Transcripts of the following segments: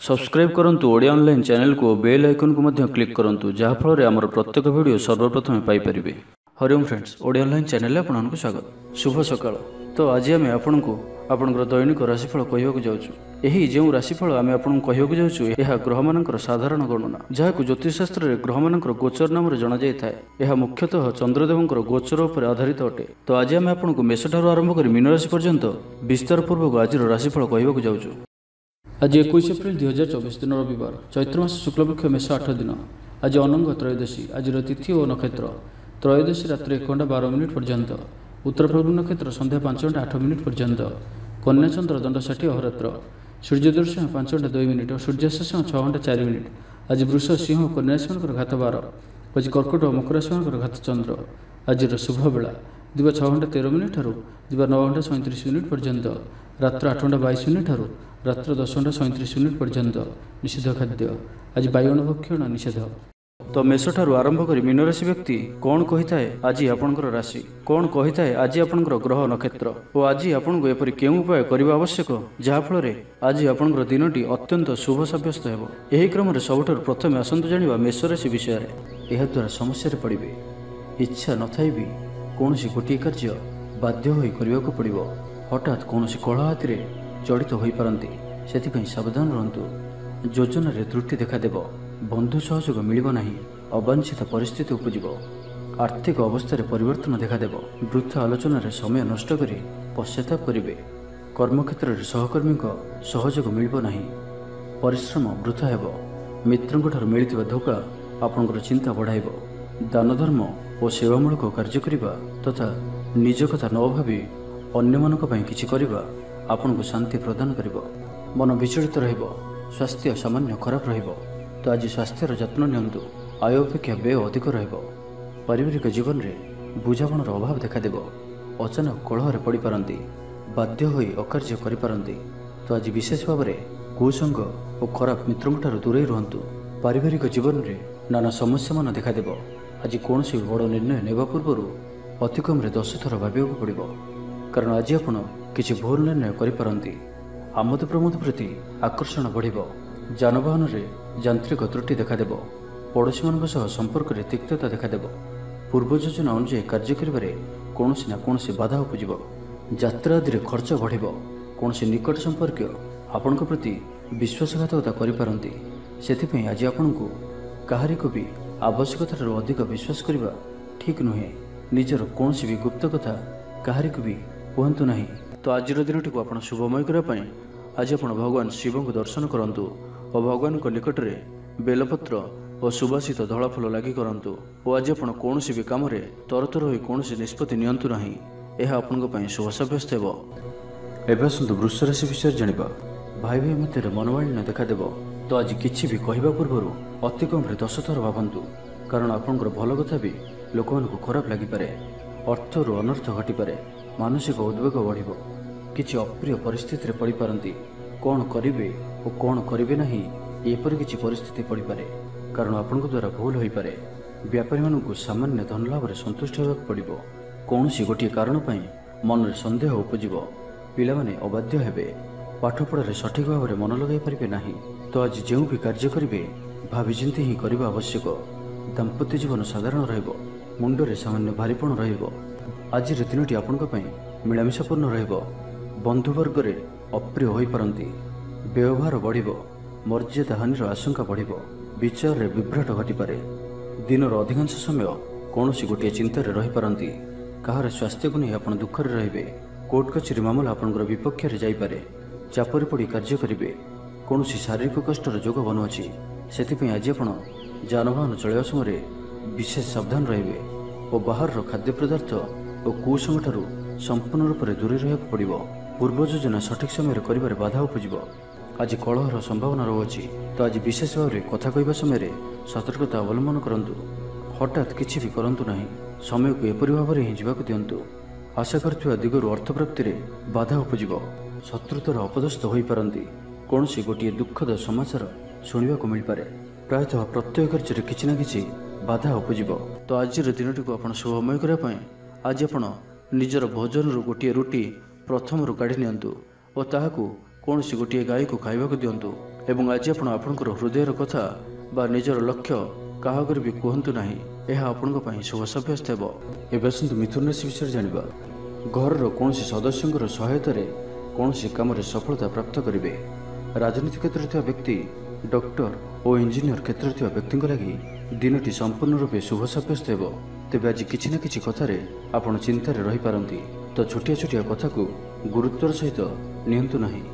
Subscribe करंतु Odia online channel को bell icon को मध्य क्लिक करंतु जहाँ फल आमर प्रत्येक वीडियो सर्वप्रथम Piper. Hariom friends, Odia online channel आपको स्वागत। शुभ सकाळ। तो आज आम आपको आपंकर दैनिक राशिफल कहवाक जाऊँ। यही जो राशिफल आम आपको कहवाक जाऊँ यह ग्रह मानकर साधारण गणना जहाँ ज्योतिषशास्त्र में ग्रह मानकर गोचर नाम जना जाए। यह मुख्यतः चंद्रदेवंकर गोचर उपर आधारित अटे। तो आज आम आपको मेष ठारू आरंभ कर मीन राशि पर्यंत विस्तार पूर्वक आज राशिफल कहवाक जाऊँ। आज 21 एप्रिल 2024 दिन रविवार, चैत्र मास शुक्लपक्ष मेष 8 दिन। आज अनंग त्रयोदशी। आज तिथि और नक्षत्र त्रयोदशी रात्रि 1 घंटा 12 मिनिट पर्यंत, उत्तर फाल्गुन नक्षत्र संध्या 5 घंटा 8 मिनिट पर्यंत, कन्या चंद्र दंड 60 अहोरात्र, सूर्य दर्शन 5 घंटा 2 मिनिट और सूर्यास्त 6 घंटा 4 मिनिट। आज वृष सिंह कन्या राशि घात 12। आज कर्कट और मकर राशि घात चंद्र। आज शुभ बेला दिवा 6 घंटा 13 मिनिट दिवा 9 घंटा 37 मिनिट पर्यंत, रात्र 8 घंटा 22 मिनिट रात्र 10 घंटा 37 मिनिट पर्यंत। निषिद्ध खाद्य आज बायण भक्षण निषेध। तो मेष ठारू आरंभ कर मीन राशि व्यक्ति कौन कही थाए आज आपंकर राशि, कौन कही थाए आज आपंकर ग्रह नक्षत्र और आज आपको एपरी केउं उपाय करने आवश्यक जहाँफल आज आपंकर दिनटी अत्यंत शुभ सब्यस्त हो। यही क्रम सबुठ प्रथम आसतु जाना मेष राशि विषय। यह द्वारा समस्या पड़े। इच्छा न थाई भी कौन गोटे कार्य बाध्य हो करने को पड़ो। हठात कौन कलह हाथी जड़ित हो पारती, से सावधान रहतु। योजन त्रुटि देखादेव, बंधु सहयोग मिल नहीं, अवांछित परिस्थिति उपजिव, आर्थिक अवस्था परिवर्तन देखादेव। वृथा आलोचन समय नष्ट कर पश्चाताप करेंगे। कर्मक्षेत्र में सहकर्मी सहयोग मिल नहीं, परिश्रम वृथा हो। मित्रों मिलता धोखा आपंकर चिंता बढ़ाइब। दान धर्म और सेवामूलक कार्य करने तथा निज कथा न भावी अन्य मानक किछि करबा आपन को शांति प्रदान करिवो। मन विचलित रहिबो, स्वास्थ्य सामान्य खराब रहिबो। तो आज स्वास्थ्यर जत्न नियंतु। आय अपेक्षा व्यय अधिक रहिबो। पारिवारिक जीवन में बुझामणार अभाव देखादेव। अचानक कलह पड़ पारती, बाध्य होई अकार्य करि पारती। तो आज विशेष भाव में कुसंग और खराब मित्रों दूरे रुहतु। पारिवारिक जीवन में नाना समस्या मान देखादेव। आज कौन बड़ निर्णय नेबा पूर्व अति कम 10 थर भाविବାକୁ पड़ो, कारण आज आपण किसी भूल निर्णय करिपारंती। आमोद प्रमोद प्रति आकर्षण बढ़िबो। जानवाहन में यांत्रिक त्रुटि देखादेव। पड़ोशी मान संपर्क में तिक्तता देखादेव। पूर्व योजना अनुसार कार्य करिबारे कौनसी ना कौनसी बाधा उपजिव। यात्रा आदि खर्च बढ़िबो। कौनसी निकट संपर्क आपण प्रति विश्वासघातकता करिपारंती। सेथिपई आज आपनको काहारी को भी आवश्यकतार अधिक विश्वास करने ठीक नुहे। निजर कौन भी गुप्त कथा काहारी को भी कहतु नहीं। तो आज दिन टी आप शुभमय करने आज आप भगवान शिव को दर्शन करूँ और भगवान को निकट में बेलपत्र और सुबासित धला फल लगी करूँ। और आज आप कौन भी कम तरतर हो कौन निष्पत्ति नियंतु नहीं, यह आपण शुभ सब्यस्त हो। एवं आसतु वृष राशि विषय जाना। भाई भाई मध्य मनोमालिन्य देखादेव। तो आज किसी भी कहवा पूर्व अति कम 10 थर भावतु, कारण आपंकर भल कथा भी लोक मानक खराब लगिपारे। अर्थर अनर्थ घटीपे। मानसिक उद्वेग बढ़। किसी अप्रिय परिस्थिति पड़ पारती। कौन करेंगे और कौन करेंगे नहीं एपरी किसी परिस्थिति पड़ पारे, कारण आपण द्वारा भूल हो पारे। व्यापारी मानक सामान्य धन लाभ में संतुष्ट होगा पड़ो। कौन गोटे कारण मन में सन्देह उपजिव। पिला माने अबाध्य हेबे। पाठपढ़ा सठिक भाव में मन लगे पारे नहीं। तो आज जो भी कार्य करेंगे भाविचिंती ही करने आवश्यक। दाम्पत्य जीवन साधारण रहिबो। मुंडरे सामान्य भारीपण रहिबो। आज दिनटी आपंपाई मिलामिशापूर्ण रहिबो। बंधुवर्ग रे अप्रिय हो पारती। व्यवहार बढ़िबो। मर्यादा हानिर आशंका बढ़िबो। विचार रे विभ्राट घटीपे। दिनर अधिकांश समय कौन गोटे चिंतार रही पारती। कहार स्वास्थ्य को नहीं आप दुखर रहिबे। कोर्ट कचेरी मामला आपंकर विपक्ष रे जाइपारे। चापर पड़ी कार्य करेंगे। कौन शारीरिक कष्टर जोग बनुअछि, से आज आप जानवाहन चलवा समय विशेष सावधान रहिबे और बाहर खाद्य पदार्थ और कुसंग ठारू संपूर्ण रूप से दूरे रहा पड़ो। पूर्व योजना सठिक समय कर बाधा उपजिव। आज कलहर संभावना रही। तो आज विशेष भाव में कथा कहवा समय सतर्कता अवलंबन करूँ। हठात किसी भी करूँ नहीं। समय को एपरी भाव में ही जावाक दिंतु। आशा कर दिगरू अर्थप्राप्ति में बाधा उपजिव। शत्रुतार अपदस्थ हो पारती। कौन गोटे दुखद समाचार शुणा को मिल पारे। प्रायतः प्रत्येक कार्य किसी ना कि बाधा उपजिव। तो आज दिनटी को आप शुभमय करने आज आप निजर भोजन गोटे रुटी प्रथम काढ़ी नियंतु और ताहाकू କୌଣସି ଗୋଟିଏ ଗାଈକୁ ଖାଇବାକୁ ଦିଅନ୍ତୁ ଏବଂ ଆଜି ଆପଣ ଆପଣଙ୍କର ହୃଦୟର କଥା ବା ନିଜର ଲକ୍ଷ୍ୟ କାହା ଆଗରେ ବି କୁହନ୍ତୁ ନାହିଁ। ଏହା ଆପଣଙ୍କ ପାଇଁ ଶୁଭ ସାବ୍ୟସ୍ତ ହେବ। ଏବେ ଆସନ୍ତୁ ମିଥୁନ ରାଶି ବିଷୟରେ ଜାଣିବା। ଘରର କୌଣସି ସଦସ୍ୟଙ୍କର ସହାୟତାରେ କୌଣସି କାମରେ ସଫଳତା ପ୍ରାପ୍ତ କରିବେ। ରାଜନୀତି କ୍ଷେତ୍ରରେ ଥିବା ବ୍ୟକ୍ତି, ଡକ୍ଟର ଓ ଇଞ୍ଜିନିୟର କ୍ଷେତ୍ରରେ ଥିବା ବ୍ୟକ୍ତିଙ୍କ ଲାଗି ଦିନଟି ସମ୍ପୂର୍ଣ୍ଣ ରୂପେ ଶୁଭ ସାବ୍ୟସ୍ତ ହେବ। ତେବେ ଆଜି କିଛି ନା କିଛି କଥାରେ ଆପଣ ଚିନ୍ତାରେ ରହିପାରନ୍ତି, ତ ଛୋଟିଆ ଛୋଟିଆ କଥାକୁ ଗୁରୁତ୍ୱର ସହିତ ନିଅନ୍ତୁ ନାହିଁ।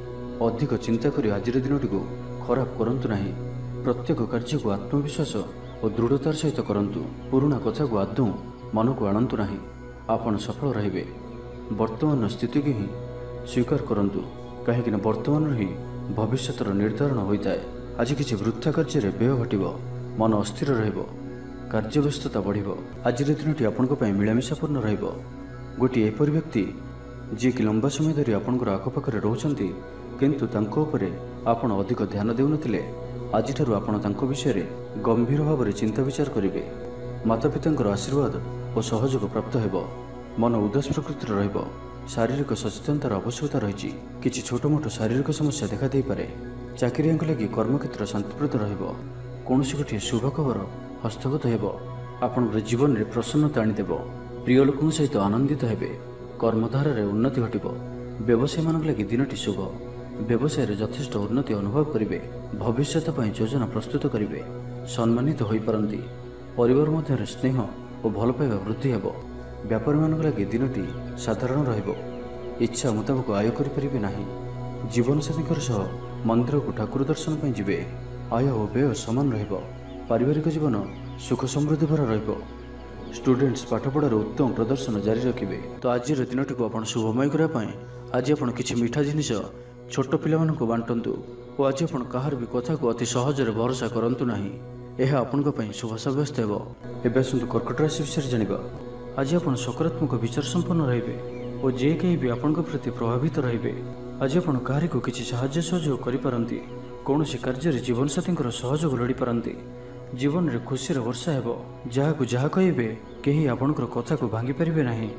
ଅଧିକ ଚିନ୍ତା କରି ଆଜିର ଦିନଟିକୁ ଖରାପ କରନ୍ତୁ ନାହିଁ। ପ୍ରତ୍ୟେକ କାର୍ଯ୍ୟକୁ ଆତ୍ମବିଶ୍ୱାସ ଓ ଦୃଢ଼ତାର ସହିତ କରନ୍ତୁ। ପୁରୁଣା କଥାକୁ ଆଦୌ ମନକୁ ଆଣନ୍ତୁ ନାହିଁ। ଆପଣ ସଫଳ ରହିବେ। ବର୍ତ୍ତମାନର ସ୍ଥିତିକୁ ହିଁ ସ୍ୱୀକାର କରନ୍ତୁ, କାହିଁକିନା ବର୍ତ୍ତମାନରୁ ହିଁ ଭବିଷ୍ୟତର ନିର୍ଦ୍ଧାରଣ ହୋଇଥାଏ। ଆଜି କିଛି ବୃଥା କାର୍ଯ୍ୟରେ ବ୍ୟୟ ଘଟିବ, ମନ ଅସ୍ଥିର ରହିବ, କାର୍ଯ୍ୟବ୍ୟସ୍ତତା ବଢ଼ିବ। ଆଜିର ଦିନଟି ଆପଣଙ୍କ ପାଇଁ ମିଳାମିଶାପୂର୍ଣ୍ଣ ରହିବ। ଗୋଟିଏ ଏପରି ବ୍ୟକ୍ତି ଯିଏକି ଲମ୍ବା ସମୟ ଧରି ଆପଣଙ୍କର ଆଖପାଖରେ ରହୁଛନ୍ତି କିନ୍ତୁ ତାଙ୍କ ଉପରେ ଆପଣ ଅଧିକ ଧ୍ୟାନ ଦେଉନଥିଲେ, ଆଜିଠାରୁ ଆପଣ ତାଙ୍କ ବିଷୟରେ ଗମ୍ଭୀର ଭାବରେ ଚିନ୍ତା ବିଚାର କରିବେ। ମାତାପିତାଙ୍କର ଆଶୀର୍ବାଦ ଓ ସହଯୋଗ ପ୍ରାପ୍ତ ହେବ। ମନ ଉଦାସ ପ୍ରକୃତିର ରହିବ। ଶାରୀରିକ ସଚେତନତାର ଆବଶ୍ୟକତା ରହିଛି। କିଛି ଛୋଟମୋଟ ଶାରୀରିକ ସମସ୍ୟା ଦେଖାଦେଇପାରେ। ଚାକିରିଆଙ୍କ ଲାଗି କର୍ମକ୍ଷେତ୍ର ଶାନ୍ତିପ୍ରଦ ରହିବ। କୌଣସି ଗୋଟିଏ ଶୁଭ ଖବର ହସ୍ତଗତ ହେବ। ଆପଣଙ୍କର ଜୀବନରେ ପ୍ରସନ୍ନତା ଆଣିଦେବ। ପ୍ରିୟ ଲୋକଙ୍କ ସହିତ ଆନନ୍ଦିତ ହେବେ। କର୍ମଧାରାରେ ଉନ୍ନତି ଘଟିବ। ବ୍ୟବସାୟୀମାନଙ୍କ ଲାଗି ଦିନଟି ଶୁଭ। ବ୍ୟବସାୟରେ ଯଥେଷ୍ଟ ଉନ୍ନତି ଅନୁଭବ କରିବେ। ଭବିଷ୍ୟତ ପାଇଁ ଯୋଜନା ପ୍ରସ୍ତୁତ କରିବେ। ସମ୍ମାନିତ ହୋଇପାରନ୍ତି। ପରିବାର ମଧ୍ୟରେ ସ୍ନେହ ଓ ଭଲ ପାଇବା ବୃଦ୍ଧି ହେବ। ବ୍ୟାପାରୀମାନଙ୍କ ଲାଗି ଦିନଟି ସାଧାରଣ ରହିବ। ଇଚ୍ଛା ମୁତାବକ ଆୟ କରିପାରିବେ ନାହିଁ। ଜୀବନସାଥୀଙ୍କର ସହ ମନ୍ଦିରକୁ ଠାକୁର ଦର୍ଶନ ପାଇଁ ଯିବେ। ଆୟ ଓ ବ୍ୟୟ ସମାନ ରହିବ। ପାରିବାରିକ ଜୀବନ ସୁଖ ସମୃଦ୍ଧି ଭରା ରହିବ। ଷ୍ଟୁଡେଣ୍ଟସ୍ ପାଠପଢ଼ାର ଉତ୍ତମ ପ୍ରଦର୍ଶନ ଜାରି ରଖିବେ। ତ ଆଜିର ଦିନଟିକୁ ଆପଣ ଶୁଭମୟ କରିବା ପାଇଁ ଆଜି ଆପଣ କିଛି ମିଠା ଜିନିଷ ଛୋଟ ପିଲାମାନଙ୍କୁ ବାଣ୍ଟନ୍ତୁ ଓ ଆଜି ଆପଣ କାହାର ବି କଥାକୁ ଅତି ସହଜରେ ଭରସା କରନ୍ତୁ ନାହିଁ। ଏହା ଆପଣଙ୍କ ପାଇଁ ଶୁଭ ସାବ୍ୟସ୍ତ ହେବ। ଏବେ ଆସନ୍ତୁ କର୍କଟ ରାଶି ବିଷୟରେ ଜାଣିବା। ଆଜି ଆପଣ ସକାରାତ୍ମକ ବିଚାର ସମ୍ପନ୍ନ ରହିବେ ଓ ଯେ କେହି ବି ଆପଣଙ୍କ ପ୍ରତି ପ୍ରଭାବିତ ରହିବେ। ଆଜି ଆପଣ କାହାରିକୁ କିଛି ସାହାଯ୍ୟ ସହଯୋଗ କରିପାରନ୍ତି। କୌଣସି କାର୍ଯ୍ୟରେ ଜୀବନସାଥୀଙ୍କର ସହଯୋଗ ଲୋଡ଼ିପାରନ୍ତି। ଜୀବନରେ ଖୁସିର ବର୍ଷା ହେବ। ଯାହାକୁ ଯାହା କହିବେ କେହି ଆପଣଙ୍କର କଥାକୁ ଭାଙ୍ଗିପାରିବେ ନାହିଁ।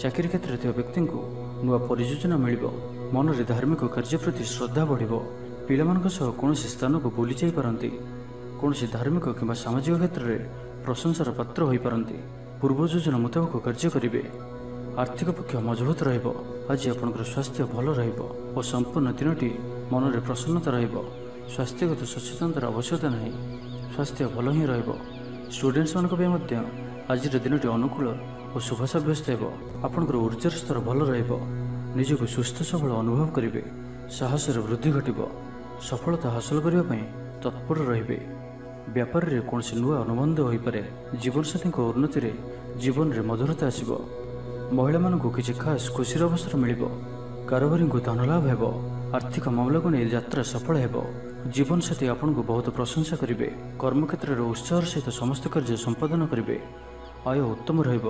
ଚାକିରି କ୍ଷେତ୍ରରେ ଥିବା ବ୍ୟକ୍ତିଙ୍କୁ ନୂଆ ପରିଯୋଜନା ମିଳିବ। ମନରେ ଧାର୍ମିକ କାର୍ଯ୍ୟ ପ୍ରତି ଶ୍ରଦ୍ଧା ବଢ଼ିବ। ପିଲାମାନଙ୍କ ସହ କୌଣସି ସ୍ଥାନକୁ ବୁଲି ଯାଇପାରନ୍ତି। କୌଣସି ଧାର୍ମିକ କିମ୍ବା ସାମାଜିକ କ୍ଷେତ୍ରରେ ପ୍ରଶଂସାର ପାତ୍ର ହୋଇପାରନ୍ତି। ପୂର୍ବ ଯୋଜନା ମୁତାବକ କାର୍ଯ୍ୟ କରିବେ। ଆର୍ଥିକ ପକ୍ଷ ମଜବୁତ ରହିବ। ଆଜି ଆପଣଙ୍କର ସ୍ୱାସ୍ଥ୍ୟ ଭଲ ରହିବ ଓ ସମ୍ପୂର୍ଣ୍ଣ ଦିନଟି ମନରେ ପ୍ରସନ୍ନତା ରହିବ। ସ୍ୱାସ୍ଥ୍ୟଗତ ସଚେତନତାର ଆବଶ୍ୟକତା ନାହିଁ। ସ୍ୱାସ୍ଥ୍ୟ ଭଲ ହିଁ ରହିବ। ଷ୍ଟୁଡେଣ୍ଟସ୍ମାନଙ୍କ ପାଇଁ ମଧ୍ୟ ଆଜିର ଦିନଟି ଅନୁକୂଳ ଓ ଶୁଭ ସାବ୍ୟସ୍ତ ହେବ। ଆପଣଙ୍କର ଉର୍ଜାର ସ୍ତର ଭଲ ରହିବ। ନିଜକୁ ସୁସ୍ଥ ସବଳ ଅନୁଭବ କରିବେ। ସାହସରେ ବୃଦ୍ଧି ଘଟିବ। ସଫଳତା ହାସଲ କରିବା ପାଇଁ ତତ୍ପର ରହିବେ। ବ୍ୟାପାରରେ କୌଣସି ନୂଆ ଅନୁବନ୍ଧ ହୋଇପାରେ। ଜୀବନସାଥୀଙ୍କ ଉନ୍ନତିରେ ଜୀବନରେ ମଧୁରତା ଆସିବ। ମହିଳାମାନଙ୍କୁ କିଛି ଖାସ୍ ଖୁସିର ଅବସର ମିଳିବ। କାରବାରୀଙ୍କୁ ଧନ ଲାଭ ହେବ। ଆର୍ଥିକ ମାମଲାକୁ ନେଇ ଯାତ୍ରା ସଫଳ ହେବ। ଜୀବନସାଥୀ ଆପଣଙ୍କୁ ବହୁତ ପ୍ରଶଂସା କରିବେ। କର୍ମକ୍ଷେତ୍ରରେ ଉତ୍ସାହର ସହିତ ସମସ୍ତ କାର୍ଯ୍ୟ ସମ୍ପାଦନ କରିବେ। ଆୟ ଉତ୍ତମ ରହିବ।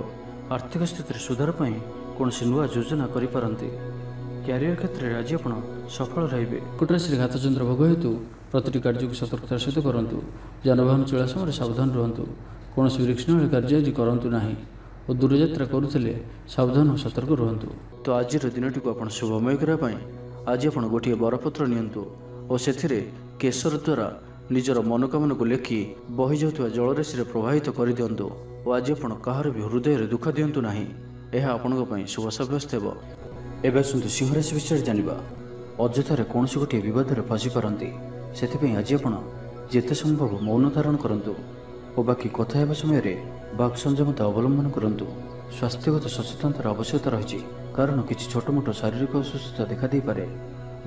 ଆର୍ଥିକ ସ୍ଥିତିରେ ସୁଧାର ପାଇଁ କୌଣସି ନୂଆ ଯୋଜନା କରିପାରନ୍ତି। କ୍ୟାରିୟର କ୍ଷେତ୍ରରେ ଆଜି ଆପଣ ସଫଳ ରହିବେ। କର୍କଟ ରାଶିରେ ଘାତଚନ୍ଦ୍ର ଭୋଗ ହେତୁ ପ୍ରତିଟି କାର୍ଯ୍ୟକୁ ସତର୍କତାର ସହିତ କରନ୍ତୁ। ଯାନବାହନ ଚଳା ସମୟରେ ସାବଧାନ ରୁହନ୍ତୁ। କୌଣସି ରିକ୍ସନୀୟ କାର୍ଯ୍ୟ ଆଜି କରନ୍ତୁ ନାହିଁ ଓ ଦୂରଯାତ୍ରା କରୁଥିଲେ ସାବଧାନ ଓ ସତର୍କ ରୁହନ୍ତୁ। ତ ଆଜିର ଦିନଟିକୁ ଆପଣ ଶୁଭମୟ କରିବା ପାଇଁ ଆଜି ଆପଣ ଗୋଟିଏ ବରପତ୍ର ନିଅନ୍ତୁ ଓ ସେଥିରେ କେଶର ଦ୍ୱାରା ନିଜର ମନୋକାମନାକୁ ଲେଖି ବହିଯାଉଥିବା ଜଳରାଶିରେ ପ୍ରବାହିତ କରିଦିଅନ୍ତୁ ଓ ଆଜି ଆପଣ କାହାର ବି ହୃଦୟରେ ଦୁଃଖ ଦିଅନ୍ତୁ ନାହିଁ। ଏହା ଆପଣଙ୍କ ପାଇଁ ଶୁଭ ସାବ୍ୟସ୍ତ ହେବ। ଏବେ ଆସନ୍ତୁ ସିଂହ ରାଶି ବିଷୟରେ ଜାଣିବା। ଅଯଥାରେ କୌଣସି ଗୋଟିଏ ବିବାଦରେ ଫସିପାରନ୍ତି। ସେଥିପାଇଁ ଆଜି ଆପଣ ଯେତେ ସମ୍ଭବ ମୌନ ଧାରଣ କରନ୍ତୁ ଓ ବାକି କଥା ହେବା ସମୟରେ ବାକ୍ ସଂଯମତା ଅବଲମ୍ବନ କରନ୍ତୁ। ସ୍ୱାସ୍ଥ୍ୟଗତ ସଚେତନତାର ଆବଶ୍ୟକତା ରହିଛି, କାରଣ କିଛି ଛୋଟମୋଟ ଶାରୀରିକ ଅସୁସ୍ଥତା ଦେଖାଦେଇପାରେ।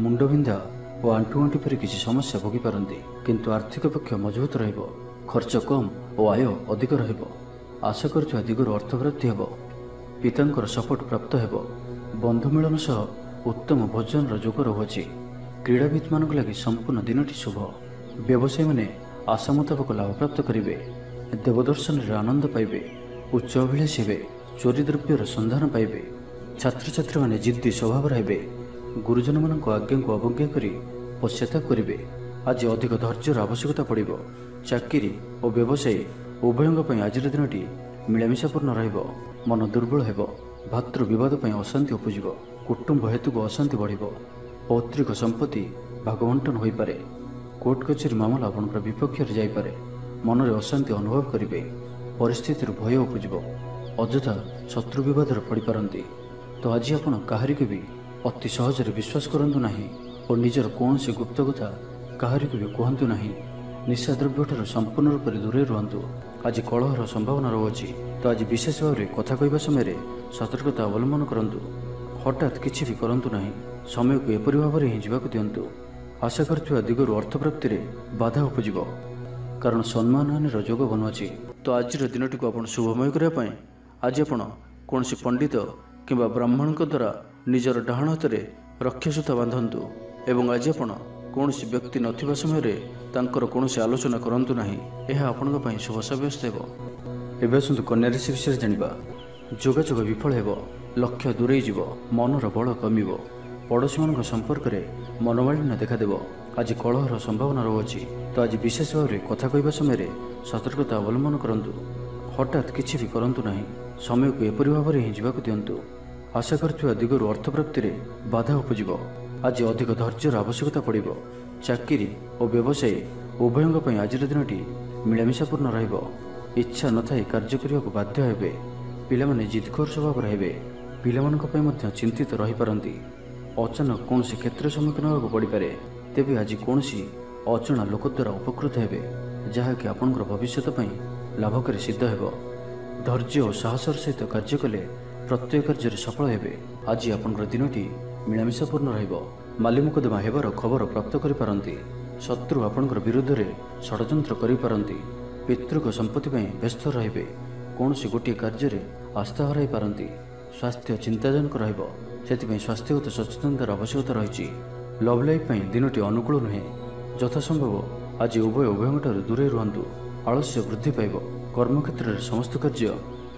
ମୁଣ୍ଡବିନ୍ଧା ଓ ଆଣ୍ଠୁଗଣ୍ଠି ପରି କିଛି ସମସ୍ୟା ଭୋଗିପାରନ୍ତି, କିନ୍ତୁ ଆର୍ଥିକ ପକ୍ଷ ମଜବୁତ ରହିବ। ଖର୍ଚ୍ଚ କମ୍ ଓ ଆୟ ଅଧିକ ରହିବ। ଆଶା କରୁଥିବା ଦିଗରୁ ଅର୍ଥପ୍ରାପ୍ତି ହେବ। ପିତାଙ୍କର ସପୋର୍ଟ ପ୍ରାପ୍ତ ହେବ। ବନ୍ଧୁ ମିଳନ ସହ ଉତ୍ତମ ଭୋଜନର ଯୋଗ ରହୁଅଛି। କ୍ରୀଡ଼ାବିତମାନଙ୍କ ଲାଗି ସମ୍ପୂର୍ଣ୍ଣ ଦିନଟି ଶୁଭ। ବ୍ୟବସାୟୀମାନେ ଆଶା ମୁତାବକ ଲାଭପ୍ରାପ୍ତ କରିବେ। ଦେବଦର୍ଶନରେ ଆନନ୍ଦ ପାଇବେ। ଉଚ୍ଚ ଅଭିଳାଷୀ ହେବେ। ଚୋରି ଦ୍ରବ୍ୟର ସନ୍ଧାନ ପାଇବେ। ଛାତ୍ରଛାତ୍ରୀମାନେ ଜିଦ୍ଦି ସ୍ୱଭାବର ହେବେ। ଗୁରୁଜନମାନଙ୍କ ଆଜ୍ଞାକୁ ଅବଜ୍ଞା କରି ପଶ୍ଚାତାପ କରିବେ। ଆଜି ଅଧିକ ଧୈର୍ଯ୍ୟର ଆବଶ୍ୟକତା ପଡ଼ିବ। ଚାକିରି ଓ ବ୍ୟବସାୟୀ ଉଭୟଙ୍କ ପାଇଁ ଆଜିର ଦିନଟି ମିଳାମିଶାପୂର୍ଣ୍ଣ ରହିବ। ମନ ଦୁର୍ବଳ ହେବ। ଭାତୃ ବିବାଦ ପାଇଁ ଅଶାନ୍ତି ଉପୁଜିବ। କୁଟୁମ୍ବ ହେତୁକୁ ଅଶାନ୍ତି ବଢ଼ିବ। ପୈତୃକ ସମ୍ପତ୍ତି ଭାଗବଣ୍ଟନ ହୋଇପାରେ। କୋର୍ଟ କଚେରୀ ମାମଲା ଆପଣଙ୍କର ବିପକ୍ଷରେ ଯାଇପାରେ। ମନରେ ଅଶାନ୍ତି ଅନୁଭବ କରିବେ। ପରିସ୍ଥିତିରୁ ଭୟ ଉପୁଜିବ। ଅଯଥା ଶତ୍ରୁ ବିବାଦରେ ପଡ଼ିପାରନ୍ତି। ତ ଆଜି ଆପଣ କାହାରିକୁ ବି ଅତି ସହଜରେ ବିଶ୍ୱାସ କରନ୍ତୁ ନାହିଁ ଓ ନିଜର କୌଣସି ଗୁପ୍ତ କଥା କାହାରିକୁ ବି କୁହନ୍ତୁ ନାହିଁ। ନିଶାଦ୍ରବ୍ୟଠାରୁ ସମ୍ପୂର୍ଣ୍ଣ ରୂପରେ ଦୂରେଇ ରୁହନ୍ତୁ। ଆଜି କଳହର ସମ୍ଭାବନା ରହୁଅଛି। ତ ଆଜି ବିଶେଷ ଭାବରେ କଥା କହିବା ସମୟରେ ସତର୍କତା ଅବଲମ୍ବନ କରନ୍ତୁ। ହଠାତ୍ କିଛି ବି କରନ୍ତୁ ନାହିଁ। ସମୟକୁ ଏପରି ଭାବରେ ହିଁ ଯିବାକୁ ଦିଅନ୍ତୁ। ଆଶା କରୁଥିବା ଦିଗରୁ ଅର୍ଥପ୍ରାପ୍ତିରେ ବାଧା ଉପୁଜିବ, କାରଣ ସମ୍ମାନହାନିର ଯୋଗ ବନୁଅଛି। ତ ଆଜିର ଦିନଟିକୁ ଆପଣ ଶୁଭମୟ କରିବା ପାଇଁ ଆଜି ଆପଣ କୌଣସି ପଣ୍ଡିତ କିମ୍ବା ବ୍ରାହ୍ମଣଙ୍କ ଦ୍ୱାରା ନିଜର ଡାହାଣ ହାତରେ ରକ୍ଷାସୂତା ବାନ୍ଧନ୍ତୁ ଏବଂ ଆଜି ଆପଣ କୌଣସି ବ୍ୟକ୍ତି ନଥିବା ସମୟରେ ତାଙ୍କର କୌଣସି ଆଲୋଚନା କରନ୍ତୁ ନାହିଁ। ଏହା ଆପଣଙ୍କ ପାଇଁ ଶୁଭ ସାବ୍ୟସ୍ତ ହେବ। ଏବେ ଆସନ୍ତୁ କନ୍ୟା ରାଶି ବିଷୟରେ ଜାଣିବା। ଯୋଗାଯୋଗ ବିଫଳ ହେବ। ଲକ୍ଷ୍ୟ ଦୂରେଇ ଯିବ। ମନର ବଳ କମିବ। ପଡ଼ୋଶୀମାନଙ୍କ ସମ୍ପର୍କରେ ମନୋମାଳିନ୍ୟ ଦେଖାଦେବ। ଆଜି କଳହର ସମ୍ଭାବନା ରହୁଅଛି। ତ ଆଜି ବିଶେଷ ଭାବରେ କଥା କହିବା ସମୟରେ ସତର୍କତା ଅବଲମ୍ବନ କରନ୍ତୁ। ହଠାତ୍ କିଛି ବି କରନ୍ତୁ ନାହିଁ। ସମୟକୁ ଏପରି ଭାବରେ ହିଁ ଯିବାକୁ ଦିଅନ୍ତୁ। ଆଶା କରୁଥିବା ଦିଗରୁ ଅର୍ଥପ୍ରାପ୍ତିରେ ବାଧା ଉପୁଜିବ। ଆଜି ଅଧିକ ଧୈର୍ଯ୍ୟର ଆବଶ୍ୟକତା ପଡ଼ିବ। ଚାକିରି ଓ ବ୍ୟବସାୟୀ ଉଭୟଙ୍କ ପାଇଁ ଆଜିର ଦିନଟି ମିଳାମିଶାପୂର୍ଣ୍ଣ ରହିବ। ଇଚ୍ଛା ନଥାଇ କାର୍ଯ୍ୟ କରିବାକୁ ବାଧ୍ୟ ହେବେ। ପିଲାମାନେ ଜିଦ୍ଖୋର ସ୍ୱଭାବର ହେବେ। ପିଲାମାନଙ୍କ ପାଇଁ ମଧ୍ୟ ଚିନ୍ତିତ ରହିପାରନ୍ତି। ଅଚାନକ କୌଣସି କ୍ଷେତ୍ରରେ ସମ୍ମୁଖୀନ ହେବାକୁ ପଡ଼ିପାରେ। ତେବେ ଆଜି କୌଣସି ଅଜଣା ଲୋକ ଦ୍ୱାରା ଉପକୃତ ହେବେ, ଯାହାକି ଆପଣଙ୍କର ଭବିଷ୍ୟତ ପାଇଁ ଲାଭକାରୀ ସିଦ୍ଧ ହେବ। ଧୈର୍ଯ୍ୟ ଓ ସାହସର ସହିତ କାର୍ଯ୍ୟ କଲେ ପ୍ରତ୍ୟେକ କାର୍ଯ୍ୟରେ ସଫଳ ହେବେ। ଆଜି ଆପଣଙ୍କର ଦିନଟି ମିଳାମିଶାପୂର୍ଣ୍ଣ ରହିବ। ମାଲି ମୁକଦ୍ଦମା ହେବାର ଖବର ପ୍ରାପ୍ତ କରିପାରନ୍ତି। ଶତ୍ରୁ ଆପଣଙ୍କର ବିରୁଦ୍ଧରେ ଷଡ଼ଯନ୍ତ୍ର କରିପାରନ୍ତି। ପିତୃକ ସମ୍ପତ୍ତି ପାଇଁ ବ୍ୟସ୍ତ ରହିବେ। କୌଣସି ଗୋଟିଏ କାର୍ଯ୍ୟରେ ଆସ୍ଥା ହରାଇ ପାରନ୍ତି। ସ୍ୱାସ୍ଥ୍ୟ ଚିନ୍ତାଜନକ ରହିବ। ସେଥିପାଇଁ ସ୍ୱାସ୍ଥ୍ୟଗତ ସଚେତନତାର ଆବଶ୍ୟକତା ରହିଛି। ଲଭ୍ ଲାଇଫ୍ ପାଇଁ ଦିନଟି ଅନୁକୂଳ ନୁହେଁ। ଯଥାସମ୍ଭବ ଆଜି ଉଭୟଙ୍କଠାରୁ ଦୂରେଇ ରୁହନ୍ତୁ। ଆଳସ୍ୟ ବୃଦ୍ଧି ପାଇବ। କର୍ମକ୍ଷେତ୍ରରେ ସମସ୍ତ କାର୍ଯ୍ୟ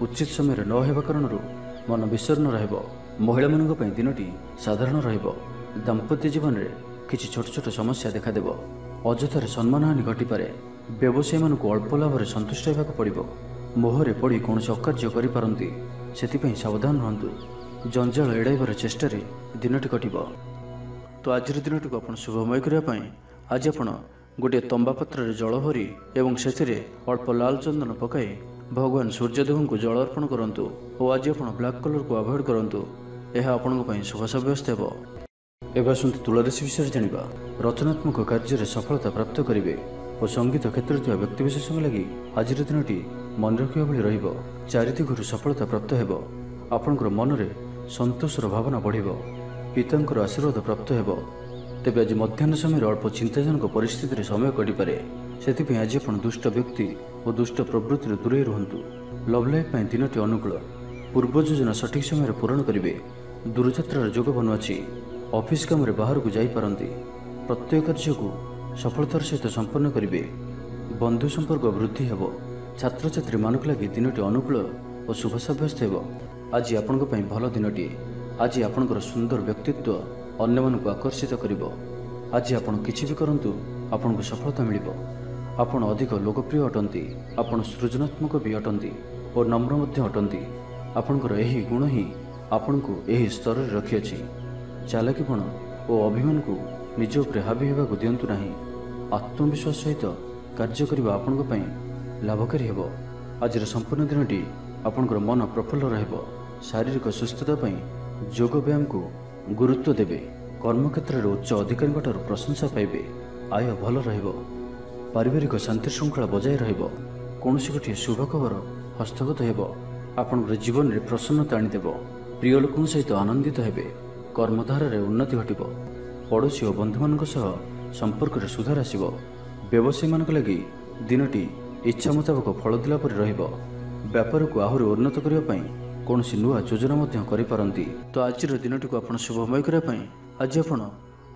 ଉଚିତ ସମୟରେ ନ ହେବା କାରଣରୁ ମନ ବିଷର୍ଣ୍ଣ ରହିବ। ମହିଳାମାନଙ୍କ ପାଇଁ ଦିନଟି ସାଧାରଣ ରହିବ। ଦାମ୍ପତ୍ୟ ଜୀବନରେ କିଛି ଛୋଟ ଛୋଟ ସମସ୍ୟା ଦେଖାଦେବ। ଅଯଥାରେ ସମ୍ମାନହାନି ଘଟିପାରେ। ବ୍ୟବସାୟୀମାନଙ୍କୁ ଅଳ୍ପ ଲାଭରେ ସନ୍ତୁଷ୍ଟ ହେବାକୁ ପଡ଼ିବ। ମୋହରେ ପଡ଼ି କୌଣସି ଅକାର୍ଯ୍ୟ କରିପାରନ୍ତି। ସେଥିପାଇଁ ସାବଧାନ ରୁହନ୍ତୁ। ଜଞ୍ଜାଳ ଏଡ଼ାଇବାର ଚେଷ୍ଟାରେ ଦିନଟି କଟିବ। ତ ଆଜିର ଦିନଟିକୁ ଆପଣ ଶୁଭମୟ କରିବା ପାଇଁ ଆଜି ଆପଣ ଗୋଟିଏ ତମ୍ବା ପାତ୍ରରେ ଜଳ ଭରି ଏବଂ ସେଥିରେ ଅଳ୍ପ ଲାଲ ଚନ୍ଦନ ପକାଇ ଭଗବାନ ସୂର୍ଯ୍ୟଦେବଙ୍କୁ ଜଳ ଅର୍ପଣ କରନ୍ତୁ ଓ ଆଜି ଆପଣ ବ୍ଲାକ୍ କଲର୍କୁ ଆଭଏଡ଼ କରନ୍ତୁ। ଏହା ଆପଣଙ୍କ ପାଇଁ ଶୁଭ ସାବ୍ୟସ୍ତ ହେବ। ଏବେ ଆସନ୍ତୁ ତୁଳା ରାଶି ବିଷୟରେ ଜାଣିବା। ରଚନାତ୍ମକ କାର୍ଯ୍ୟରେ ସଫଳତା ପ୍ରାପ୍ତ କରିବେ ଓ ସଙ୍ଗୀତ କ୍ଷେତ୍ରରେ ଥିବା ବ୍ୟକ୍ତିବିଶେଷଙ୍କ ଲାଗି ଆଜିର ଦିନଟି ମନେ ରଖିବା ଭଳି ରହିବ। ଚାରିଦିଗରୁ ସଫଳତା ପ୍ରାପ୍ତ ହେବ। ଆପଣଙ୍କର ମନରେ ସନ୍ତୋଷର ଭାବନା ବଢ଼ିବ। ପିତାଙ୍କର ଆଶୀର୍ବାଦ ପ୍ରାପ୍ତ ହେବ। ତେବେ ଆଜି ମଧ୍ୟାହ୍ନ ସମୟରେ ଅଳ୍ପ ଚିନ୍ତାଜନକ ପରିସ୍ଥିତିରେ ସମୟ କଟିପାରେ। ସେଥିପାଇଁ ଆଜି ଆପଣ ଦୁଷ୍ଟ ବ୍ୟକ୍ତି ଓ ଦୁଷ୍ଟ ପ୍ରବୃତ୍ତିରୁ ଦୂରେଇ ରୁହନ୍ତୁ। ଲଭ୍ ଲାଇଫ୍ ପାଇଁ ଦିନଟି ଅନୁକୂଳ। ପୂର୍ବ ଯୋଜନା ସଠିକ୍ ସମୟରେ ପୂରଣ କରିବେ। ଦୂରଯାତ୍ରାର ଯୋଗ ବନୁଅଛି। ଅଫିସ୍ କାମରେ ବାହାରକୁ ଯାଇପାରନ୍ତି। ପ୍ରତ୍ୟେକ କାର୍ଯ୍ୟକୁ ସଫଳତାର ସହିତ ସମ୍ପନ୍ନ କରିବେ। ବନ୍ଧୁ ସମ୍ପର୍କ ବୃଦ୍ଧି ହେବ। ଛାତ୍ରଛାତ୍ରୀମାନଙ୍କ ଲାଗି ଦିନଟି ଅନୁକୂଳ ଓ ଶୁଭ ସାବ୍ୟସ୍ତ ହେବ। ଆଜି ଆପଣଙ୍କ ପାଇଁ ଭଲ ଦିନଟିଏ। ଆଜି ଆପଣଙ୍କର ସୁନ୍ଦର ବ୍ୟକ୍ତିତ୍ୱ ଅନ୍ୟମାନଙ୍କୁ ଆକର୍ଷିତ କରିବ। ଆଜି ଆପଣ କିଛି ବି କରନ୍ତୁ, ଆପଣଙ୍କୁ ସଫଳତା ମିଳିବ। ଆପଣ ଅଧିକ ଲୋକପ୍ରିୟ ଅଟନ୍ତି। ଆପଣ ସୃଜନାତ୍ମକ ବି ଅଟନ୍ତି ଓ ନମ୍ର ମଧ୍ୟ ଅଟନ୍ତି। ଆପଣଙ୍କର ଏହି ଗୁଣ ହିଁ ଆପଣଙ୍କୁ ଏହି ସ୍ତରରେ ରଖିଅଛି। ଚାଲାକିପଣ ଓ ଅଭିମାନକୁ ନିଜ ଉପରେ ହାବି ହେବାକୁ ଦିଅନ୍ତୁ ନାହିଁ। ଆତ୍ମବିଶ୍ୱାସ ସହିତ କାର୍ଯ୍ୟ କରିବା ଆପଣଙ୍କ ପାଇଁ ଲାଭକାରୀ ହେବ। ଆଜିର ସମ୍ପୂର୍ଣ୍ଣ ଦିନଟି ଆପଣଙ୍କର ମନ ପ୍ରଫୁଲ୍ଲ ରହିବ। ଶାରୀରିକ ସୁସ୍ଥତା ପାଇଁ ଯୋଗ ବ୍ୟାୟାମକୁ ଗୁରୁତ୍ୱ ଦେବେ। କର୍ମକ୍ଷେତ୍ରରେ ଉଚ୍ଚ ଅଧିକାରୀଙ୍କଠାରୁ ପ୍ରଶଂସା ପାଇବେ। ଆୟ ଭଲ ରହିବ। ପାରିବାରିକ ଶାନ୍ତି ଶୃଙ୍ଖଳା ବଜାୟ ରହିବ। କୌଣସି ଗୋଟିଏ ଶୁଭ ଖବର ହସ୍ତଗତ ହେବ। ଆପଣଙ୍କର ଜୀବନରେ ପ୍ରସନ୍ନତା ଆଣିଦେବ। ପ୍ରିୟ ଲୋକଙ୍କ ସହିତ ଆନନ୍ଦିତ ହେବେ। କର୍ମଧାରାରେ ଉନ୍ନତି ଘଟିବ। ପଡ଼ୋଶୀ ଓ ବନ୍ଧୁମାନଙ୍କ ସହ ସମ୍ପର୍କରେ ସୁଧାର ଆସିବ। ବ୍ୟବସାୟୀମାନଙ୍କ ଲାଗି ଦିନଟି ଇଚ୍ଛା ମୁତାବକ ଫଳ ଦେଲା ପରି ରହିବ। ବ୍ୟାପାରକୁ ଆହୁରି ଉନ୍ନତ କରିବା ପାଇଁ କୌଣସି ନୂଆ ଯୋଜନା ମଧ୍ୟ କରିପାରନ୍ତି। ତ ଆଜିର ଦିନଟିକୁ ଆପଣ ଶୁଭମୟ କରିବା ପାଇଁ ଆଜି ଆପଣ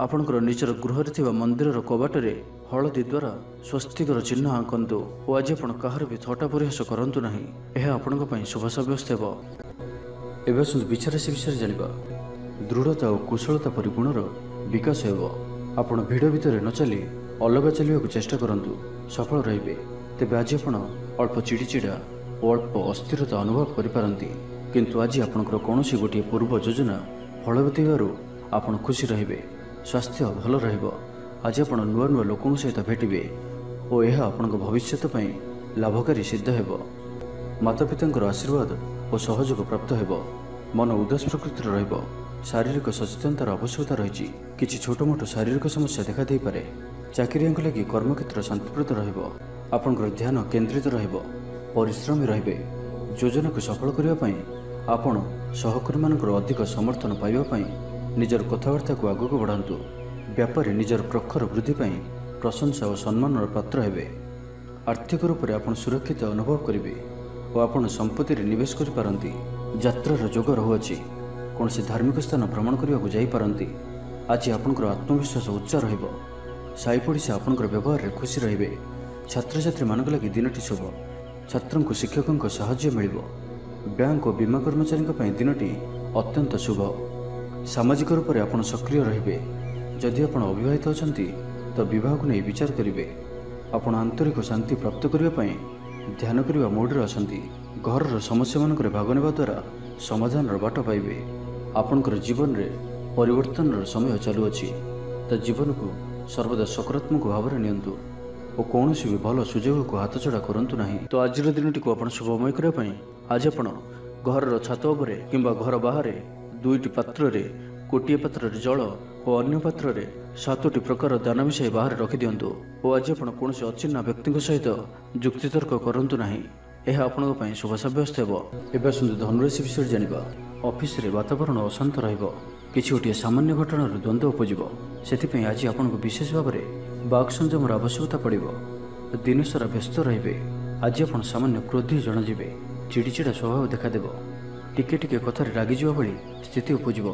ଆପଣଙ୍କର ନିଜର ଗୃହରେ ଥିବା ମନ୍ଦିରର କବାଟରେ ହଳଦୀ ଦ୍ୱାରା ସ୍ୱସ୍ତିକର ଚିହ୍ନ ଆଙ୍କନ୍ତୁ ଓ ଆଜି ଆପଣ କାହାର ବି ଥଟ୍ଟା ପରିହାସ କରନ୍ତୁ ନାହିଁ। ଏହା ଆପଣଙ୍କ ପାଇଁ ଶୁଭ ସାବ୍ୟସ୍ତ ହେବ। ଏବେ ଆସନ୍ତୁ ବିଛା ରାଶି ବିଷୟରେ ଜାଣିବା। ଦୃଢ଼ତା ଓ କୁଶଳତା ପରି ଗୁଣର ବିକାଶ ହେବ। ଆପଣ ଭିଡ଼ ଭିତରେ ନ ଚାଲି ଅଲଗା ଚାଲିବାକୁ ଚେଷ୍ଟା କରନ୍ତୁ। ସଫଳ ରହିବେ। ତେବେ ଆଜି ଆପଣ ଅଳ୍ପ ଚିଡ଼ିଚିଡ଼ା ଓ ଅଳ୍ପ ଅସ୍ଥିରତା ଅନୁଭବ କରିପାରନ୍ତି। କିନ୍ତୁ ଆଜି ଆପଣଙ୍କର କୌଣସି ଗୋଟିଏ ପୂର୍ବ ଯୋଜନା ଫଳବତୀ ହେବାରୁ ଆପଣ ଖୁସି ରହିବେ। स्वास्थ्य भल रहिबो। आज आपण नुआ नुआ लोकन सहित भेटिबे और यह आपण भविष्य पई लाभकारी सिद्ध हेबो। माता पितांकर आशीर्वाद और सहयोग प्राप्त हेबो। मन उदास प्रकृतिर रहिबो। शारीरिक सचेतनतार आवश्यकता रही। किछि छोट मोट शारीरिक समस्या देखा दे पारे। चाकरियांक लगी कर्मक्षेत्र शांतिप्रद रहिबो। आपनकर ध्यान केंद्रित रहिबो। परिश्रमी रहिबे। योजना को सफल करिया पई आपण सहकर्मी मानकर अधिक समर्थन पाइबा पई निजर कथावार्ता को आगु को बढ़ांतु। व्यापारी निजर प्रखर वृद्धि पई प्रशंसा और सम्मान पात्र हेबे। आर्थिक रूप से आपण सुरक्षित अनुभव करिवे और आपण संपत्ति रे निवेश करि पारंती। यात्रार जोग रहुअछि। कौनसी धार्मिक स्थान भ्रमण करने को जाई पारंती। आज आपनकर आत्मविश्वास उच्च रहिबो। साई पड़िशा आपनकर व्यवहार रे खुशी रहिबे। छात्र छात्री मानक लगी दिनटी शुभ। छात्रों को शिक्षकों को सहाय्य मिलिबो। बैंक और बीमा कर्मचारी पई दिनटी अत्यंत शुभ। सामाजिक रूप से आपण सक्रिय रहिबे। जदि आपण अविवाहित अछंती तो विवाह को नहीं विचार करिवे। आपण आंतरिक शांति प्राप्त करने पई ध्यान करने मोड आसंती। घर समस्या मानक भाग नेबा द्वारा समाधान बाट पाइबे। आपणकर जीवन रे परिवर्तन समय चलुअछि तो जीवन को सर्वदा सकारात्मक भाव में नियंतु और कौन भी भल सुजोग को हाथ छड़ा करंतु नहीं। तो आज दिनटी को आपण शुभमय करने आज आपण घर छात उपरे किंबा घर बाहर दुईटी पात्र रे गोटे पात्र रे जल और अन्य पात्र रे 7टी प्रकार दान मिसाई बाहर रखि दियंतु और आज आपण कौन अचिन्ना व्यक्ति सहित जुक्तितर्क करंतु नहीं। यह आपण शुभ सब्यस्त हेबो। एबे सुंदर धनुराशि विषय जानिबा। ऑफिस रे वातावरण अशांत रहिबो। किछि गोटे सामान्य घटना द्वंद्व उपजिबो। सेथिपई आज आपनको विशेष भाव में बाक संयमर आवश्यकता पड़िबो। दिन सारा व्यस्त रहिबे। आज आपण सामान्य क्रोधी जणाजिबे। चिड़चिड़ा स्वभाव देखा देबो। टिके टिके कथार रागी जावा भली स्थिति उपजिबो।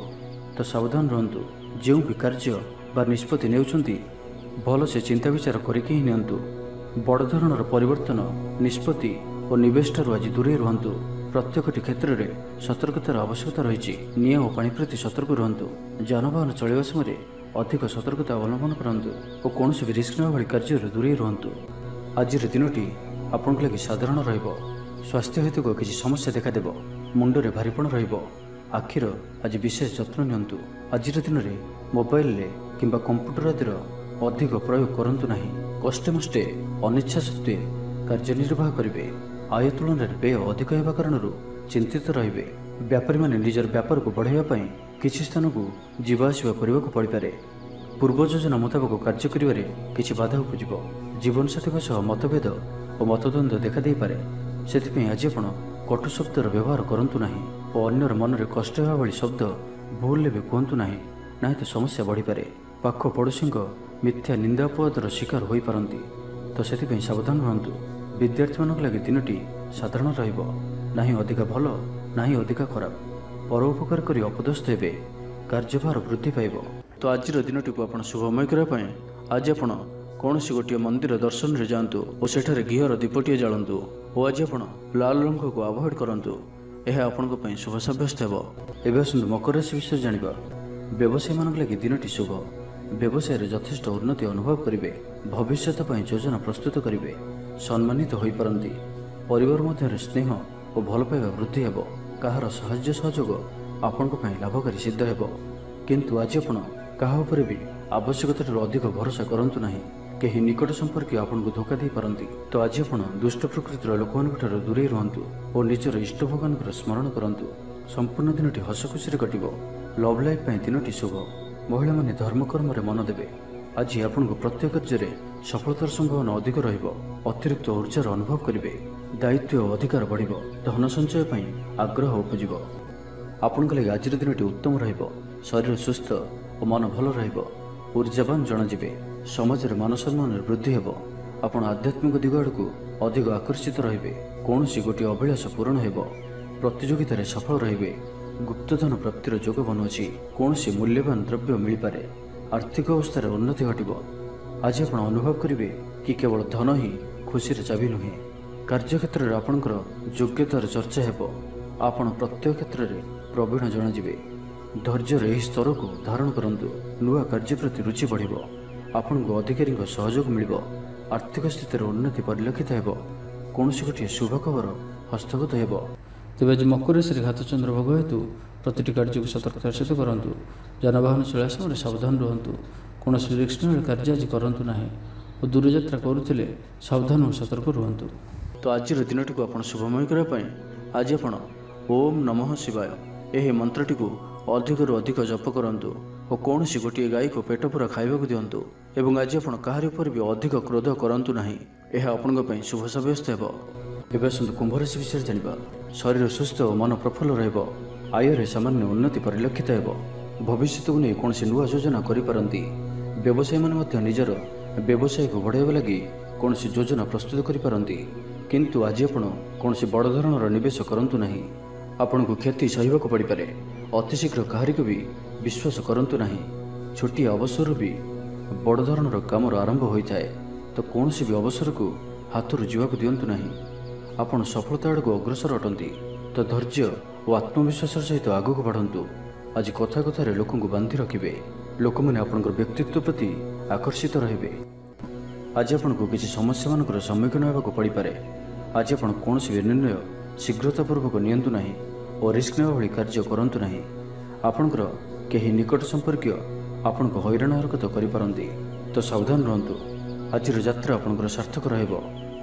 तो सावधान रहंतु। जो भी कार्य बा निष्पत्ति नेउछंती भल से चिंता विचार करिके ही नियंतु। बड़ धरणर परिवर्तन निष्पत्ति और निवेश ठारू आज दूरे रुहंतु। प्रत्येकटी क्षेत्र में सतर्कतार आवश्यकता रही। निया और पानी प्रति सतर्क रुहंतु। जानवाहन चलवा समय अधिक सतर्कता अवलंबन करंतु और कौन भी रिस्क नेबा भली कार्य दूरे रुहंतु। आज दिनटी आपन लगी साधारण रहिबो। स्वास्थ्य हेतु किसी समस्या देखा देबो। मुंडरे भारीपण रहिबो। आखिर आज विशेष जत्न नियंतु। आज दिन में मोबाइल रे किंबा कंप्यूटर आदिर अधिक प्रयोग करंतु नहीं। कष्टे मष्टे अनिच्छा सत्वे कार्यनिर्वाह करिवे। आय तुलन में व्यय अधिक होगा कारण चिंतित रहिबे। व्यापारी माने निजर व्यापार को बढ़ाइबा पई किछि स्थान को जीवा आसिबा करबा को पड़ि पारे। पूर्व योजना मुताबिक कार्य करिवारे किछि बाधा उपजिबो। जीवन साथी सह मतभेद और मतद्वंद देखा दे पारे। सेथिपई आज आपण कटु शब्दर व्यवहार करंतु नहीं और अन्यर मन में कष्ट होगा भली शब्द भूल भी कहतु नहीं तो समस्या बढ़ी पारे। पाख पड़ोशी मिथ्या निंदा अपवादर शिकार हो पारती। तो सेथिपई सावधान रहंतु। विद्यार्थी मानक लगी दिनटी साधारण रहिबो। नाही अधिका भल नाही अधिका खराब। परोपकार करी अपदस्थ हेबे। कार्यभार वृद्धि पाइबो। तो आज दिनटी को आपण शुभमय करने आज आपण कौन गोटे मंदिर दर्शन रे जातु और सेठारे घीर दीपटीए जालतु और आज आपण लाल रंग को अवॉइड करंतु। यह आपण शुभ सब्यस्त हेबो। एबे आसंतु मकर राशि विषय जानिबा। व्यवसायी मानक लगी दिनटी शुभ। व्यवसाय रे यथेष्ट उन्नति अनुभव करिवे। भविष्यत पई योजना प्रस्तुत करिवे। सम्मानित होई परंती। परिवार मध्य स्नेह और भल पाइबा वृद्धि हेबो। कहार साहाय्य सहयोग आपनको पई लाभकारी सिद्ध हेबो। किंतु आज आपण काहा उपरे भी आवश्यकता अधिक भरोसा करंतु नहीं। कहीं निकट संपर्क आपको धोखा दे पारंती। तो आज आपण दुष्ट प्रकृतिर लोकमानक दूरे रहंतु और निजर इष्ट भगवान स्मरण करंतु। संपूर्ण दिनटी हस खुशी कटिबो। लव लाइफ पई दिनटी शुभ। महिला माने धर्म कर्म रे मन देबे। आज आपको प्रत्येक कार्य सफलतार संभावना अधिक रहिबो। अतिरिक्त ऊर्जार अनुभव करिवे। दायित्व और अधिकार बढ़िबो। धन संचय पई आग्रह उपजिबो। आपनक लागि आज दिनटी उत्तम रहिबो। शरीर सुस्थ और मन भल रहिबो। ऊर्जावान जणाजिबे। समाज रे मान सम्मान वृद्धि हेबो। आपण आध्यात्मिक दिग आड़कू अधिक आकर्षित रहिबे। कौन गोटे अभिलाष पूरण हेबो। प्रतियोगिता रे सफल रहिबे। गुप्तधन प्राप्तिर जोग बनुअछि। कौन मूल्यवान द्रव्य मिल पारे। आर्थिक अवस्था उन्नति घटिबो। आज आपण अनुभव करिवे कि केवल धन ही खुशी रे चाबी नुहे। कार्यक्षेत्र रे आपणकर योग्यतार चर्चा हेबो। आपण प्रत्येक क्षेत्र रे प्रवीण जणाजिबे। धैर्यर एही स्तर को धारण करंतु। नुआ कार्य प्रति रुचि बढ़िबो। आपनको अधिकारी सहयोग मिलिबो। आर्थिक स्थितिर उन्नति परिलक्षित हेबो। कौन गोटे शुभ खबर हस्तगत हेबो। तेज मकर राशि घातचंद्र भोग हेतु ପ୍ରତିଟି କାର୍ଯ୍ୟକୁ ସତର୍କତାର ସହିତ କରନ୍ତୁ। ଯାନବାହନ ଚଳାଇବା ସମୟରେ ସାବଧାନ ରୁହନ୍ତୁ। କୌଣସି ରିସ୍କ ନେଇ କାର୍ଯ୍ୟ ଆଜି କରନ୍ତୁ ନାହିଁ ଓ ଦୂରଯାତ୍ରା କରୁଥିଲେ ସାବଧାନ ଓ ସତର୍କ ରୁହନ୍ତୁ। ତ ଆଜିର ଦିନଟିକୁ ଆପଣ ଶୁଭମୟ କରିବା ପାଇଁ ଆଜି ଆପଣ ଓମ୍ ନମଃ ଶିବାୟ ଏହି ମନ୍ତ୍ରଟିକୁ ଅଧିକରୁ ଅଧିକ ଜପ କରନ୍ତୁ ଓ କୌଣସି ଗୋଟିଏ ଗାଈକୁ ପେଟ ପୁରା ଖାଇବାକୁ ଦିଅନ୍ତୁ। ଏବଂ ଆଜି ଆପଣ କାହାରି ଉପରେ ବି ଅଧିକ କ୍ରୋଧ କରନ୍ତୁ ନାହିଁ। ଏହା ଆପଣଙ୍କ ପାଇଁ ଶୁଭ ସାବ୍ୟସ୍ତ ହେବ। ଏବେ ଆସନ୍ତୁ କୁମ୍ଭ ରାଶି ବିଷୟରେ ଜାଣିବା। ଶରୀର ସୁସ୍ଥ ଓ ମନ ପ୍ରଫୁଲ୍ଲ ରହିବ। ଆୟରେ ସାମାନ୍ୟ ଉନ୍ନତି ପରିଲକ୍ଷିତ ହେବ। ଭବିଷ୍ୟତକୁ ନେଇ କୌଣସି ନୂଆ ଯୋଜନା କରିପାରନ୍ତି। ବ୍ୟବସାୟୀମାନେ ମଧ୍ୟ ନିଜର ବ୍ୟବସାୟକୁ ବଢ଼ାଇବା ଲାଗି କୌଣସି ଯୋଜନା ପ୍ରସ୍ତୁତ କରିପାରନ୍ତି। କିନ୍ତୁ ଆଜି ଆପଣ କୌଣସି ବଡ଼ ଧରଣର ନିବେଶ କରନ୍ତୁ ନାହିଁ। ଆପଣଙ୍କୁ କ୍ଷତି ସହିବାକୁ ପଡ଼ିପାରେ। ଅତିଶୀଘ୍ର କାହାରିକୁ ବି ବିଶ୍ୱାସ କରନ୍ତୁ ନାହିଁ। ଛୋଟିଆ ଅବସରରୁ ବି ବଡ଼ ଧରଣର କାମର ଆରମ୍ଭ ହୋଇଥାଏ। ତ କୌଣସି ବି ଅବସରକୁ ହାତରୁ ଯିବାକୁ ଦିଅନ୍ତୁ ନାହିଁ। ଆପଣ ସଫଳତା ଆଡ଼କୁ ଅଗ୍ରସର ଅଟନ୍ତି। ତ ଧୈର୍ଯ୍ୟ ଓ ଆତ୍ମବିଶ୍ୱାସର ସହିତ ଆଗକୁ ବଢ଼ନ୍ତୁ। ଆଜି କଥା କଥାରେ ଲୋକଙ୍କୁ ବାନ୍ଧି ରଖିବେ। ଲୋକମାନେ ଆପଣଙ୍କର ବ୍ୟକ୍ତିତ୍ୱ ପ୍ରତି ଆକର୍ଷିତ ରହିବେ। ଆଜି ଆପଣଙ୍କୁ କିଛି ସମସ୍ୟାମାନଙ୍କର ସମ୍ମୁଖୀନ ହେବାକୁ ପଡ଼ିପାରେ। ଆଜି ଆପଣ କୌଣସି ବି ନିର୍ଣ୍ଣୟ ଶୀଘ୍ରତାପୂର୍ବକ ନିଅନ୍ତୁ ନାହିଁ ଓ ରିସ୍କ ନେବା ଭଳି କାର୍ଯ୍ୟ କରନ୍ତୁ ନାହିଁ। ଆପଣଙ୍କର କେହି ନିକଟ ସମ୍ପର୍କୀୟ ଆପଣଙ୍କୁ ହଇରାଣ ହରକତ କରିପାରନ୍ତି। ତ ସାବଧାନ ରୁହନ୍ତୁ। ଆଜିର ଯାତ୍ରା ଆପଣଙ୍କର ସାର୍ଥକ ରହିବ।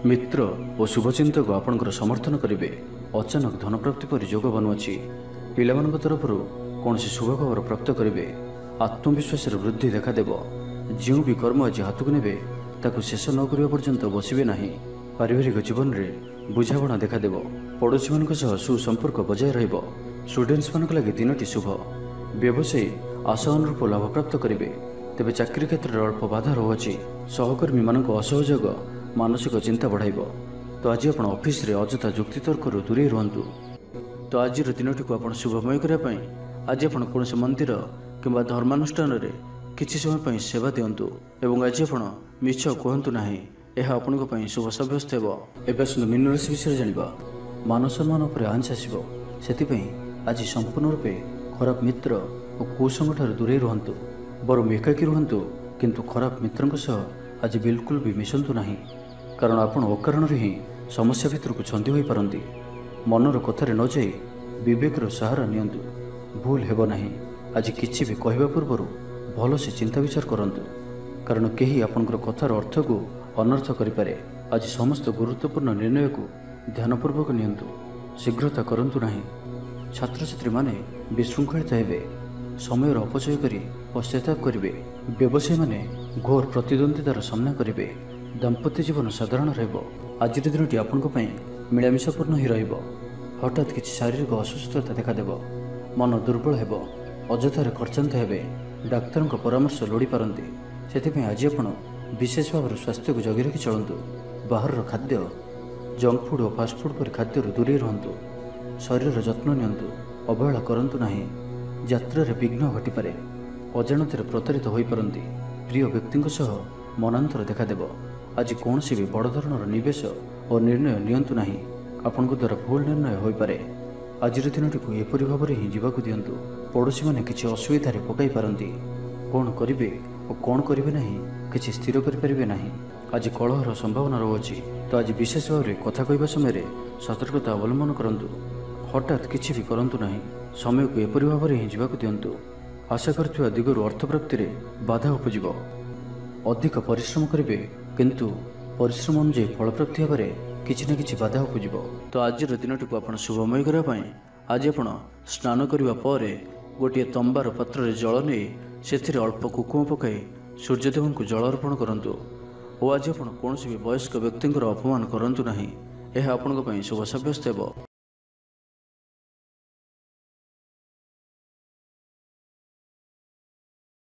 ମିତ୍ର ଓ ଶୁଭଚିନ୍ତକ ଆପଣଙ୍କର ସମର୍ଥନ କରିବେ। ଅଚାନକ ଧନପ୍ରାପ୍ତି ପରି ଯୋଗ ବନୁଅଛି। ପିଲାମାନଙ୍କ ତରଫରୁ କୌଣସି ଶୁଭ ଖବର ପ୍ରାପ୍ତ କରିବେ। ଆତ୍ମବିଶ୍ୱାସରେ ବୃଦ୍ଧି ଦେଖାଦେବ। ଯେଉଁ ବି କର୍ମ ଆଜି ହାତକୁ ନେବେ ତାକୁ ଶେଷ ନ କରିବା ପର୍ଯ୍ୟନ୍ତ ବସିବେ ନାହିଁ। ପାରିବାରିକ ଜୀବନରେ ବୁଝାମଣା ଦେଖାଦେବ। ପଡ଼ୋଶୀମାନଙ୍କ ସହ ସୁସମ୍ପର୍କ ବଜାୟ ରହିବ। ଷ୍ଟୁଡେଣ୍ଟସମାନଙ୍କ ଲାଗି ଦିନଟି ଶୁଭ। ବ୍ୟବସାୟୀ ଆଶା ଅନୁରୂପ ଲାଭପ୍ରାପ୍ତ କରିବେ। ତେବେ ଚାକିରି କ୍ଷେତ୍ରରେ ଅଳ୍ପ ବାଧା ରହୁଅଛି। ସହକର୍ମୀମାନଙ୍କ ଅସହଯୋଗ ମାନସିକ ଚିନ୍ତା ବଢ଼ାଇବ। ତ ଆଜି ଆପଣ ଅଫିସରେ ଅଯଥା ଯୁକ୍ତିତର୍କରୁ ଦୂରେଇ ରୁହନ୍ତୁ। ତ ଆଜିର ଦିନଟିକୁ ଆପଣ ଶୁଭମୟ କରିବା ପାଇଁ ଆଜି ଆପଣ କୌଣସି ମନ୍ଦିର କିମ୍ବା ଧର୍ମାନୁଷ୍ଠାନରେ କିଛି ସମୟ ପାଇଁ ସେବା ଦିଅନ୍ତୁ। ଏବଂ ଆଜି ଆପଣ ମିଛ କୁହନ୍ତୁ ନାହିଁ। ଏହା ଆପଣଙ୍କ ପାଇଁ ଶୁଭ ସାବ୍ୟସ୍ତ ହେବ। ଏବେ ଆସନ୍ତୁ ମୀନ ରାଶି ବିଷୟରେ ଜାଣିବା। ମାନ ସମ୍ମାନ ଉପରେ ଆଞ୍ଚ ଆସିବ। ସେଥିପାଇଁ ଆଜି ସମ୍ପୂର୍ଣ୍ଣ ରୂପେ ଖରାପ ମିତ୍ର ଓ କୁସଙ୍ଗଠାରୁ ଦୂରେଇ ରୁହନ୍ତୁ। ବରଂ ଏକାକୀ ରୁହନ୍ତୁ, କିନ୍ତୁ ଖରାପ ମିତ୍ରଙ୍କ ସହ ଆଜି ବିଲକୁଲ ବି ମିଶନ୍ତୁ ନାହିଁ। କାରଣ ଆପଣ ଅକାରଣରେ ହିଁ ସମସ୍ୟା ଭିତରକୁ ଛନ୍ଦି ହୋଇପାରନ୍ତି। ମନର କଥାରେ ନ ଯାଇ ବିବେକର ସାହାରା ନିଅନ୍ତୁ। ଭୁଲ ହେବ ନାହିଁ। ଆଜି କିଛି ବି କହିବା ପୂର୍ବରୁ ଭଲସେ ଚିନ୍ତା ବିଚାର କରନ୍ତୁ। କାରଣ କେହି ଆପଣଙ୍କର କଥାର ଅର୍ଥକୁ ଅନର୍ଥ କରିପାରେ। ଆଜି ସମସ୍ତ ଗୁରୁତ୍ୱପୂର୍ଣ୍ଣ ନିର୍ଣ୍ଣୟକୁ ଧ୍ୟାନପୂର୍ବକ ନିଅନ୍ତୁ। ଶୀଘ୍ରତା କରନ୍ତୁ ନାହିଁ। ଛାତ୍ରଛାତ୍ରୀମାନେ ବିଶୃଙ୍ଖଳିତ ହେବେ। ସମୟର ଅପଚୟ କରି ପଶ୍ଚାତାପ କରିବେ। ବ୍ୟବସାୟୀମାନେ ଘୋର ପ୍ରତିଦ୍ୱନ୍ଦ୍ୱିତାର ସାମ୍ନା କରିବେ। ଦାମ୍ପତ୍ୟ ଜୀବନ ସାଧାରଣ ରହିବ। ଆଜିର ଦିନଟି ଆପଣଙ୍କ ପାଇଁ ମିଳାମିଶାପୂର୍ଣ୍ଣ ହିଁ ରହିବ। ହଠାତ୍ କିଛି ଶାରୀରିକ ଅସୁସ୍ଥତା ଦେଖାଦେବ। ମନ ଦୁର୍ବଳ ହେବ। ଅଯଥାରେ ଖର୍ଚ୍ଚାନ୍ତ ହେବେ। ଡାକ୍ତରଙ୍କ ପରାମର୍ଶ ଲୋଡ଼ିପାରନ୍ତି। ସେଥିପାଇଁ ଆଜି ଆପଣ ବିଶେଷ ଭାବରେ ସ୍ୱାସ୍ଥ୍ୟକୁ ଜଗି ରଖି ଚଳନ୍ତୁ। ବାହାରର ଖାଦ୍ୟ, ଜଙ୍କ ଫୁଡ୍ ଓ ଫାଷ୍ଟଫୁଡ୍ ପରି ଖାଦ୍ୟରୁ ଦୂରେଇ ରୁହନ୍ତୁ। ଶରୀରର ଯତ୍ନ ନିଅନ୍ତୁ। ଅବହେଳା କରନ୍ତୁ ନାହିଁ। ଯାତ୍ରାରେ ବିଘ୍ନ ଘଟିପାରେ। ଅଜାଣତରେ ପ୍ରତାରିତ ହୋଇପାରନ୍ତି। ପ୍ରିୟ ବ୍ୟକ୍ତିଙ୍କ ସହ ମନାନ୍ତର ଦେଖାଦେବ। ଆଜି କୌଣସି ବି ବଡ଼ ଧରଣର ନିବେଶ ଓ ନିର୍ଣ୍ଣୟ ନିଅନ୍ତୁ ନାହିଁ। ଆପଣଙ୍କ ଦ୍ୱାରା ଭୁଲ ନିର୍ଣ୍ଣୟ ହୋଇପାରେ। ଆଜିର ଦିନଟିକୁ ଏପରି ଭାବରେ ହିଁ ଯିବାକୁ ଦିଅନ୍ତୁ। ପଡ଼ୋଶୀମାନେ କିଛି ଅସୁବିଧାରେ ପକାଇ ପାରନ୍ତି। କ'ଣ କରିବେ ଓ କ'ଣ କରିବେ ନାହିଁ କିଛି ସ୍ଥିର କରିପାରିବେ ନାହିଁ। ଆଜି କଳହର ସମ୍ଭାବନା ରହୁଅଛି। ତ ଆଜି ବିଶେଷ ଭାବରେ କଥା କହିବା ସମୟରେ ସତର୍କତା ଅବଲମ୍ବନ କରନ୍ତୁ। ହଠାତ୍ କିଛି ବି କରନ୍ତୁ ନାହିଁ। ସମୟକୁ ଏପରି ଭାବରେ ହିଁ ଯିବାକୁ ଦିଅନ୍ତୁ। ଆଶା କରୁଥିବା ଦିଗରୁ ଅର୍ଥପ୍ରାପ୍ତିରେ ବାଧା ଉପୁଜିବ। ଅଧିକ ପରିଶ୍ରମ କରିବେ, କିନ୍ତୁ ପରିଶ୍ରମ ଅନୁଯାୟୀ ଫଳପ୍ରାପ୍ତି ହେବାରେ କିଛି ନା କିଛି ବାଧା ଉପୁଜିବ। ତ ଆଜିର ଦିନଟିକୁ ଆପଣ ଶୁଭମୟ କରିବା ପାଇଁ ଆଜି ଆପଣ ସ୍ନାନ କରିବା ପରେ ଗୋଟିଏ ତମ୍ବାର ପାତ୍ରରେ ଜଳ ନେଇ ସେଥିରେ ଅଳ୍ପ କୁକୁମ ପକାଇ ସୂର୍ଯ୍ୟଦେବଙ୍କୁ ଜଳ ଅର୍ପଣ କରନ୍ତୁ। ଓ ଆଜି ଆପଣ କୌଣସି ବି ବୟସ୍କ ବ୍ୟକ୍ତିଙ୍କର ଅପମାନ କରନ୍ତୁ ନାହିଁ। ଏହା ଆପଣଙ୍କ ପାଇଁ ଶୁଭ ସାବ୍ୟସ୍ତ ହେବ।